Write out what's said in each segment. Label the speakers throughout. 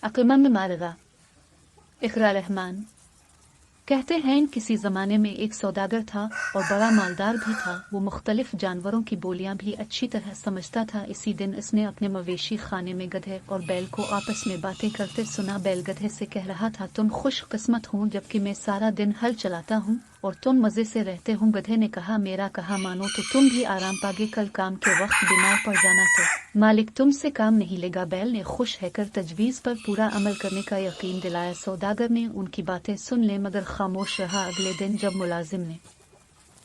Speaker 1: अक्लमंद मारेगा। इकरा रहमान कहते हैं किसी ज़माने में एक सौदागर था और बड़ा मालदार भी था। वो मुख्तलिफ जानवरों की बोलियां भी अच्छी तरह समझता था। इसी दिन इसने अपने मवेशी खाने में गधे और बैल को आपस में बातें करते सुना। बैल गधे से कह रहा था, तुम खुश किस्मत हो, जबकि मैं सारा दिन हल चलाता हूँ और तुम मज़े से रहते हो। गधे ने कहा, मेरा कहा मानो तो तुम भी आराम पागे, कल काम के वक्त बीमार पड़ जाना तो मालिक तुमसे काम नहीं लेगा। बैल ने खुश हैकर तजवीज़ पर पूरा अमल करने का यकीन दिलाया। सौदागर ने उनकी बातें सुन ले मगर खामोश रहा। अगले दिन जब मुलाजिम ने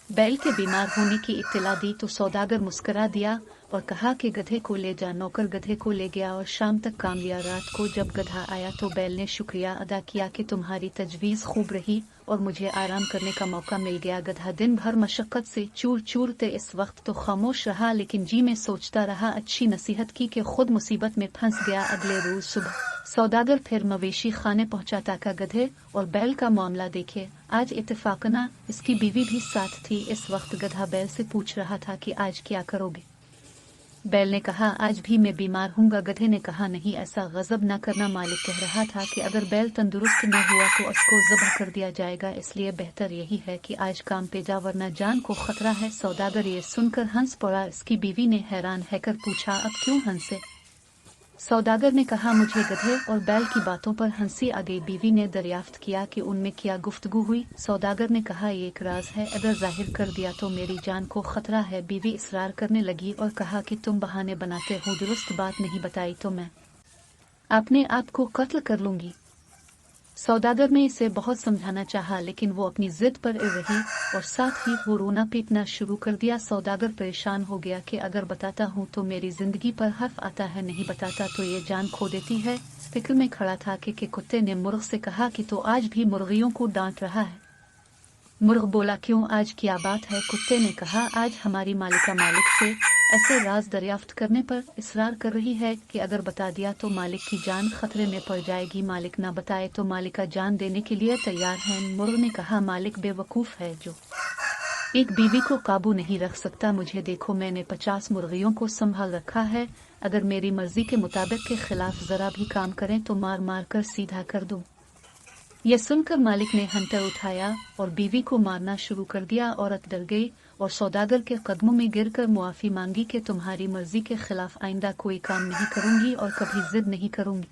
Speaker 1: बैल के बीमार होने की इत्तला दी तो सौदागर मुस्करा दिया और कहा कि गधे को ले जा। नौकर गधे को ले गया और शाम तक काम लिया। रात को जब गधा आया तो बैल ने शुक्रिया अदा किया कि तुम्हारी तजवीज़ खूब रही और मुझे आराम करने का मौका मिल गया। गधा दिन भर मशक्क़त से चूर चूर थे। इस वक्त तो खामोश रहा लेकिन जी में सोचता रहा, अच्छी नसीहत की कि खुद मुसीबत में फंस गया। अगले रोज सुबह सौदागर फिर मवेशी खाने पहुंचा ताकि गधे और बैल का मामला देखे। आज इत्तेफाकना इसकी बीवी भी साथ थी। इस वक्त गधा बैल से पूछ रहा था कि आज क्या करोगे। बैल ने कहा, आज भी मैं बीमार हूँगा। गधे ने कहा, नहीं ऐसा गजब न करना, मालिक कह रहा था कि अगर बैल तंदुरुस्त न हुआ तो उसको ज़ब्ह कर दिया जाएगा, इसलिए बेहतर यही है कि आज काम पे जा वरना जान को खतरा है। सौदागर ये सुनकर हंस पड़ा। इसकी बीवी ने हैरान हैकर पूछा, अब क्यों हंसे। सौदागर ने कहा, मुझे गधे और बैल की बातों पर हंसी आ गई। बीवी ने दरियाफ्त किया कि उनमें क्या गुफ्तगू हुई। सौदागर ने कहा, ये एक राज है, अगर जाहिर कर दिया तो मेरी जान को खतरा है। बीवी इसरार करने लगी और कहा कि तुम बहाने बनाते हो, दुरुस्त बात नहीं बताई तो मैं अपने आप को कत्ल कर लूंगी। सौदागर ने इसे बहुत समझाना चाहा लेकिन वो अपनी जिद पर अड़ रही और साथ ही वो रोना पीटना शुरू कर दिया। सौदागर परेशान हो गया कि अगर बताता हूँ तो मेरी जिंदगी पर हर्फ आता है, नहीं बताता तो ये जान खो देती है। फिक्र में खड़ा था कि कुत्ते ने मुर्ग से कहा कि तो आज भी मुर्गियों को डांट रहा है। मुर्ग बोला, क्यों, आज क्या बात है। कुत्ते ने कहा, आज हमारी मालिका मालिक से ऐसे राज दरियाफ्त करने पर इसरार कर रही है कि अगर बता दिया तो मालिक की जान खतरे में पड़ जाएगी, मालिक ना बताए तो मालिका जान देने के लिए तैयार है। मुर्ग ने कहा, मालिक बेवकूफ़ है जो एक बीवी को काबू नहीं रख सकता। मुझे देखो, मैंने 50 मुर्गियों को संभाल रखा है, अगर मेरी मर्जी के मुताबिक के खिलाफ जरा भी काम करें तो मार मार कर सीधा कर दूं। यह सुनकर मालिक ने हंटर उठाया और बीवी को मारना शुरू कर दिया। औरत डर गई और सौदागर के कदमों में गिरकर मुआफ़ी मांगी कि तुम्हारी मर्जी के खिलाफ आइंदा कोई काम नहीं करूंगी और कभी जिद नहीं करूंगी।